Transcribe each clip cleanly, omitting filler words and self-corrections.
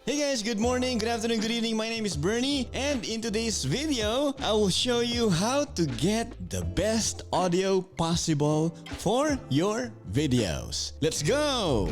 Hey guys, good morning, good afternoon, good evening. My name is Bernie, and in today's video, I will show you how to get the best audio possible for your videos. Let's go!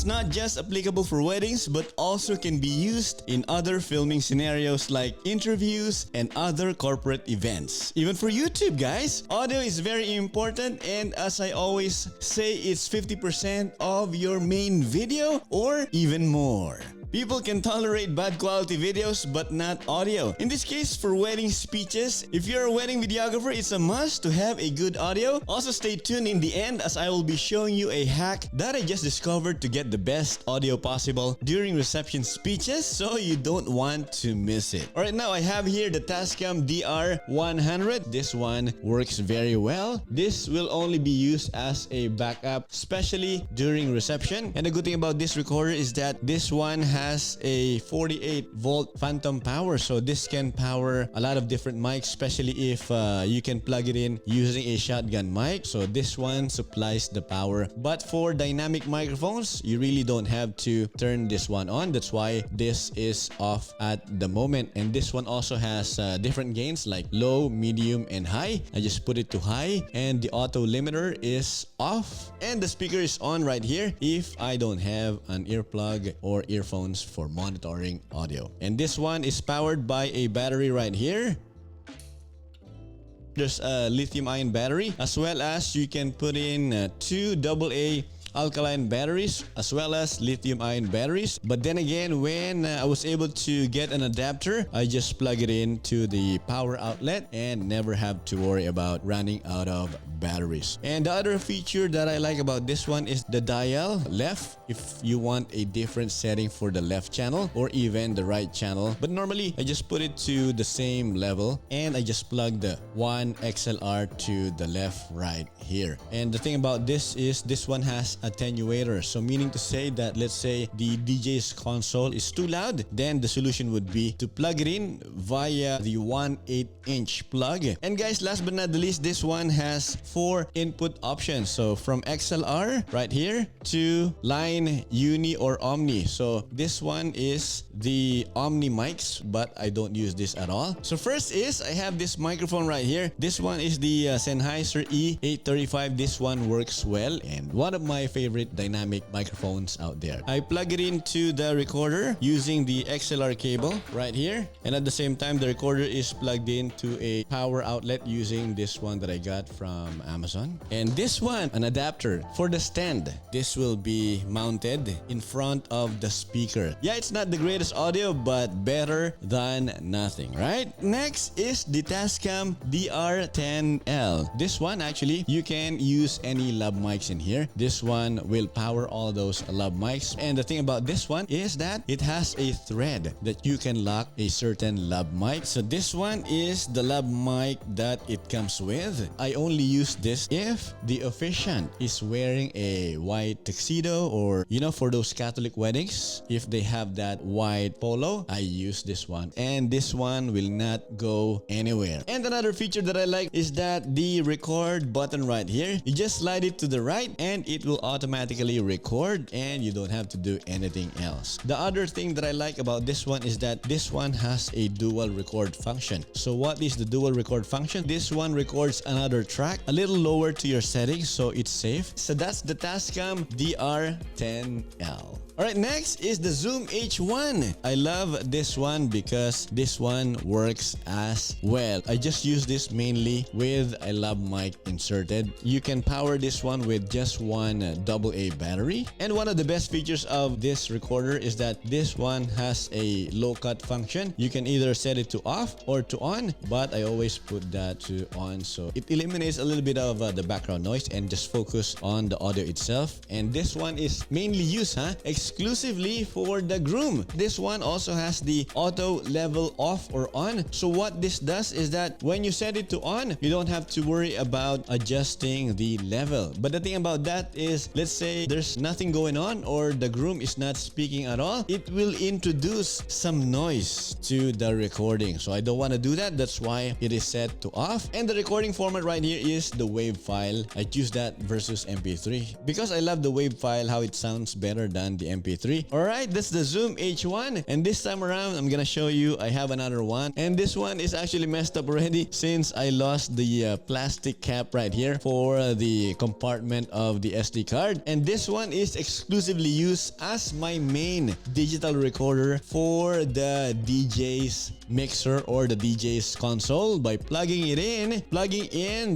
Not just applicable for weddings, but also can be used in other filming scenarios like interviews and other corporate events. Even for YouTube, guys, audio is very important, and as I always say, it's 50% of your main video or even more. People can tolerate bad quality videos but not audio. In this case, for wedding speeches, if you're a wedding videographer, it's a must to have a good audio. Also, stay tuned in the end as I will be showing you a hack that I just discovered to get the best audio possible during reception speeches, so you don't want to miss it. Alright, now I have here the Tascam DR-100. This one works very well. This will only be used as a backup, especially during reception. And the good thing about this recorder is that this one has a 48 volt phantom power, so this can power a lot of different mics, especially if you can plug it in using a shotgun mic. So this one supplies the power, but for dynamic microphones you really don't have to turn this one on. That's why this is off at the moment. And this one also has different gains like low, medium, and high. I just put it to high, and the auto limiter is off, and the speaker is on right here if I don't have an earplug or earphone for monitoring audio. And this one is powered by a battery right here. There's a lithium-ion battery, as well as you can put in two AA alkaline batteries as well as lithium-ion batteries. But then again, when I was able to get an adapter, I just plug it into the power outlet and never have to worry about running out of batteries. And the other feature that I like about this one is the dial left, if you want a different setting for the left channel or even the right channel. But normally I just put it to the same level, and I just plug the one XLR to the left right here. And the thing about this is this one has attenuator, so meaning to say that let's say the DJ's console is too loud, then the solution would be to plug it in via the 1/8-inch plug. And guys, last but not the least, this one has 4 input options. So from XLR right here to line, uni, or omni. So this one is the omni mics, but I don't use this at all. So first is I have this microphone right here. This one is the Sennheiser E835. This one works well, and one of my favorite dynamic microphones out there. I plug it into the recorder using the XLR cable right here, and at the same time the recorder is plugged into a power outlet using this one that I got from Amazon. And this one, an adapter for the stand. This will be mounted in front of the speaker. Yeah, it's not the greatest audio, but better than nothing, right? Next is the Tascam DR-10L. This one, actually, you can use any lav mics in here. This one will power all those lav mics. And the thing about this one is that it has a thread that you can lock a certain lav mic. So this one is the lav mic that it comes with. I only use this if the officiant is wearing a white tuxedo, or for those Catholic weddings, if they have that white polo, I use this one, and this one will not go anywhere. And another feature that I like is that the record button right here, you just slide it to the right and it will automatically record, and you don't have to do anything else. The other thing that I like about this one is that this one has a dual record function. So what is the dual record function? This one records another track a little lower to your settings, so it's safe. So that's the Tascam DR-10L. Alright, next is the Zoom H1. I love this one because this one works as well. I just use this mainly with a lav mic inserted. You can power this one with just one AA battery. And one of the best features of this recorder is that this one has a low cut function. You can either set it to off or to on, but I always put that to on, so it eliminates a little bit of the background noise and just focus on the audio itself. And this one is mainly used exclusively for the groom. This one also has the auto level off or on. So what this does is that when you set it to on, you don't have to worry about adjusting the level. But the thing about that is, let's say there's nothing going on or the groom is not speaking at all, it will introduce some noise to the recording. So I don't want to do that. That's why it is set to off. And the recording format right here is the WAV file. I choose that versus MP3 because I love the WAV file, how it sounds better than the MP3. Alright, that's the Zoom H1. And this time around, I'm gonna show you, I have another one. And this one is actually messed up already since I lost the plastic cap right here for the compartment of the SD card. And this one is exclusively used as my main digital recorder for the DJ's mixer or the DJ's console by plugging in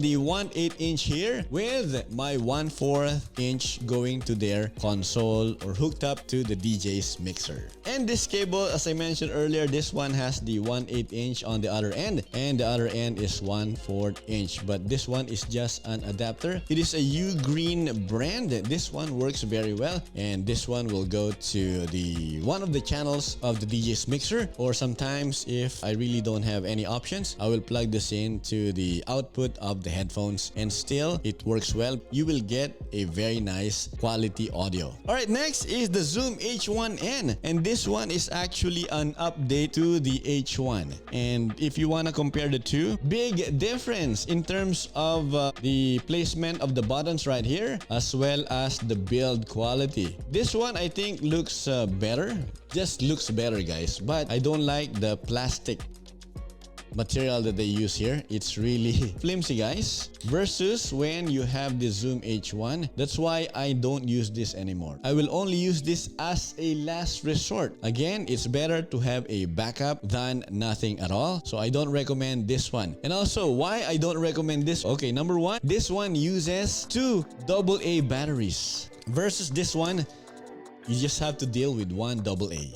the 1/8 inch here with my 1/4 inch going to their console or hooked up to the DJ's mixer. And this cable, as I mentioned earlier, this one has the 1/8 inch on the other end and the other end is 1/4 inch, but this one is just an adapter. It is a Ugreen brand. This one works very well, and this one will go to the one of the channels of the DJ's mixer, or sometimes if I really don't have any options, I will plug this into the output of the headphones and still it works well. You will get a very nice quality audio. Alright, next is the Zoom H1N, and this one is actually an update to the H1. And if you want to compare the two, big difference in terms of the placement of the buttons right here as well as the build quality. This one I think looks better, just looks better guys, but I don't like the plastic material that they use here. It's really flimsy guys, versus when you have the Zoom H1. That's why I don't use this anymore. I will only use this as a last resort. Again, it's better to have a backup than nothing at all, so I don't recommend this one. And also, why I don't recommend this? Okay, number one, this one uses 2 AA batteries versus this one, you just have to deal with 1 AA.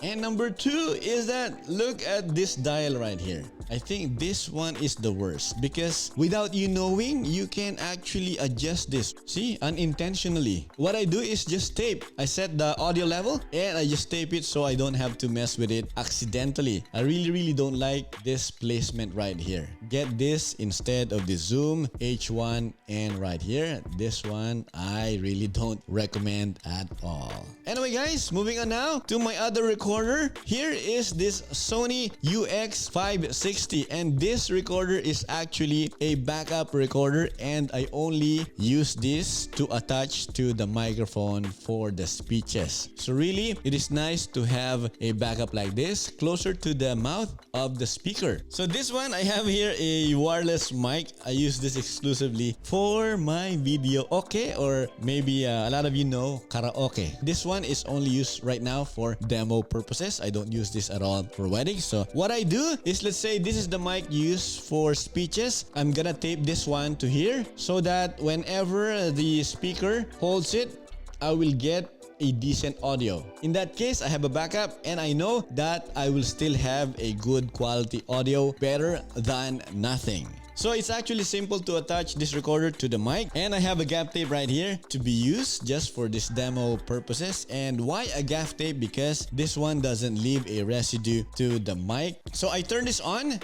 And number two is that look at this dial right here. I think this one is the worst because without you knowing, you can actually adjust this. See, unintentionally. What I do is just tape. I set the audio level and I just tape it so I don't have to mess with it accidentally. I really don't like this placement right here. Get this instead of the Zoom H1, and right here, this one I really don't recommend at all. Anyway guys, moving on now to my other recorder. Here is this Sony UX560, and this recorder is actually a backup recorder, and I only use this to attach to the microphone for the speeches. So really, it is nice to have a backup like this closer to the mouth of the speaker. So this one, I have here a wireless mic. I use this exclusively for my video okay, or maybe a lot of you know karaoke. This one is only used right now for demo purposes. I don't use this at all for weddings. So what I do is, let's say this is the mic used for speeches. I'm gonna tape this one to here so that whenever the speaker holds it, I will get a decent audio. In that case, I have a backup and I know that I will still have a good quality audio, better than nothing. So it's actually simple to attach this recorder to the mic, and I have a gaff tape right here to be used just for this demo purposes. And why a gaff tape? Because this one doesn't leave a residue to the mic. So I turn this on.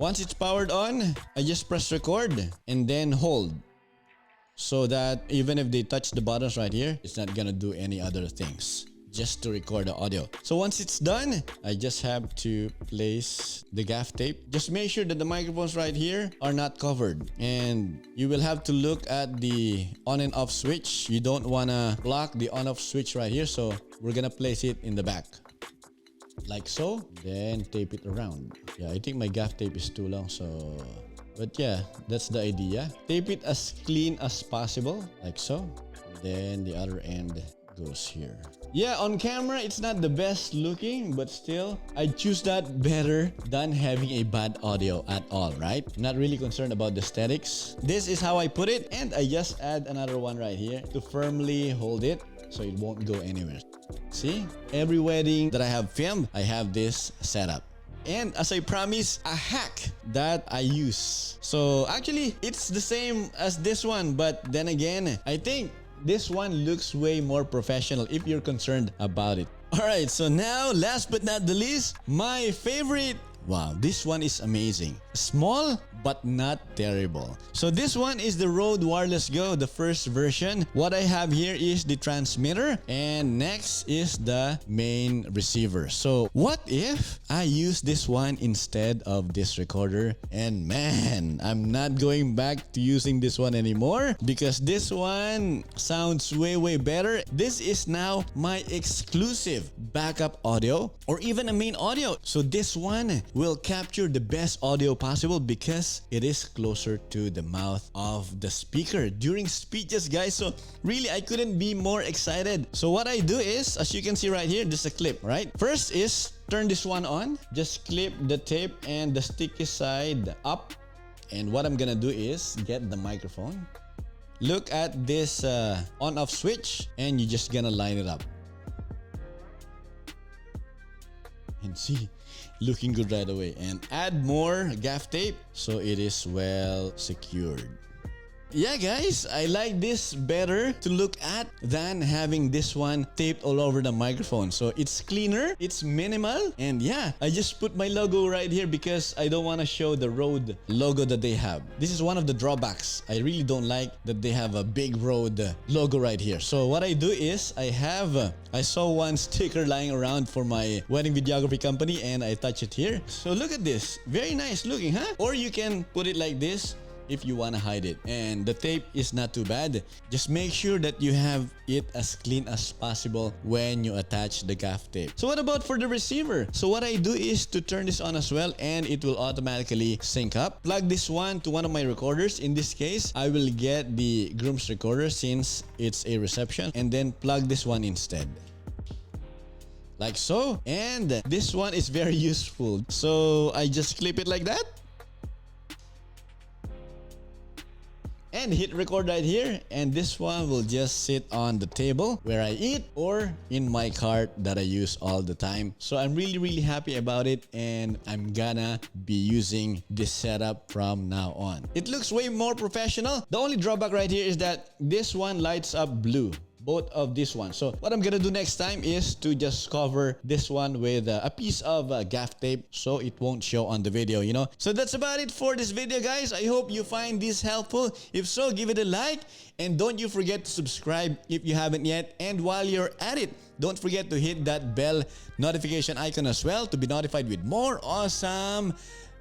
Once it's powered on, I just press record and then hold, so that even if they touch the buttons right here, it's not gonna do any other things, just to record the audio. So once it's done, I just have to place the gaff tape. Just make sure that the microphones right here are not covered, and you will have to look at the on and off switch. You don't wanna block the on off switch right here, so we're gonna place it in the back like so, then tape it around. Yeah, I think my gaff tape is too long, so but yeah, that's the idea. Tape it as clean as possible, like so. Then the other end goes here. Yeah, on camera, it's not the best looking, but still, I choose that better than having a bad audio at all, right? I'm not really concerned about the aesthetics. This is how I put it, and I just add another one right here to firmly hold it so it won't go anywhere. See? Every wedding that I have filmed, I have this setup. And as I promised, a hack that I use. So actually, it's the same as this one, but then again, I think this one looks way more professional if you're concerned about it. Alright, so now last but not the least, my favorite. Wow, this one is amazing. Small but not terrible. So this one is the Rode Wireless Go, the first version. What I have here is the transmitter, and next is the main receiver. So what if I use this one instead of this recorder? And man, I'm not going back to using this one anymore because this one sounds way better. This is now my exclusive backup audio or even a main audio. So this one will capture the best audio possible because it is closer to the mouth of the speaker during speeches, guys. So really, I couldn't be more excited. So what I do is, as you can see right here, just a clip, right? First is turn this one on. Just clip the tape and the sticky side up. And what I'm gonna do is get the microphone. Look at this on-off switch and you're just gonna line it up. And see, looking good right away. And add more gaff tape so it is well secured. Yeah, guys, I like this better to look at than having this one taped all over the microphone. So it's cleaner, it's minimal, and yeah, I just put my logo right here because I don't want to show the Rode logo that they have. This is one of the drawbacks. I really don't like that they have a big Rode logo right here. So what I do is I saw one sticker lying around for my wedding videography company and I touch it here. So look at this, very nice looking, huh? Or you can put it like this if you want to hide it. And the tape is not too bad. Just make sure that you have it as clean as possible when you attach the gaff tape. So what about for the receiver? So what I do is to turn this on as well and it will automatically sync up. Plug this one to one of my recorders. In this case, I will get the groom's recorder since it's a reception, and then plug this one instead. Like so. And this one is very useful. So I just clip it like that. And hit record right here, and this one will just sit on the table where I eat or in my cart that I use all the time. So I'm really happy about it, and I'm gonna be using this setup from now on. It looks way more professional. The only drawback right here is that this one lights up blue. Both of this one. So what I'm gonna do next time is to just cover this one with a piece of gaff tape so it won't show on the video, you know. So that's about it for this video, guys. I hope you find this helpful. If so, give it a like, and don't you forget to subscribe if you haven't yet. And while you're at it, don't forget to hit that bell notification icon as well to be notified with more awesome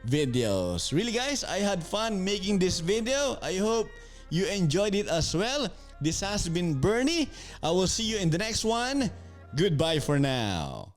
videos. Really, guys, I had fun making this video. I hope you enjoyed it as well. This has been Bernie. I will see you in the next one. Goodbye for now.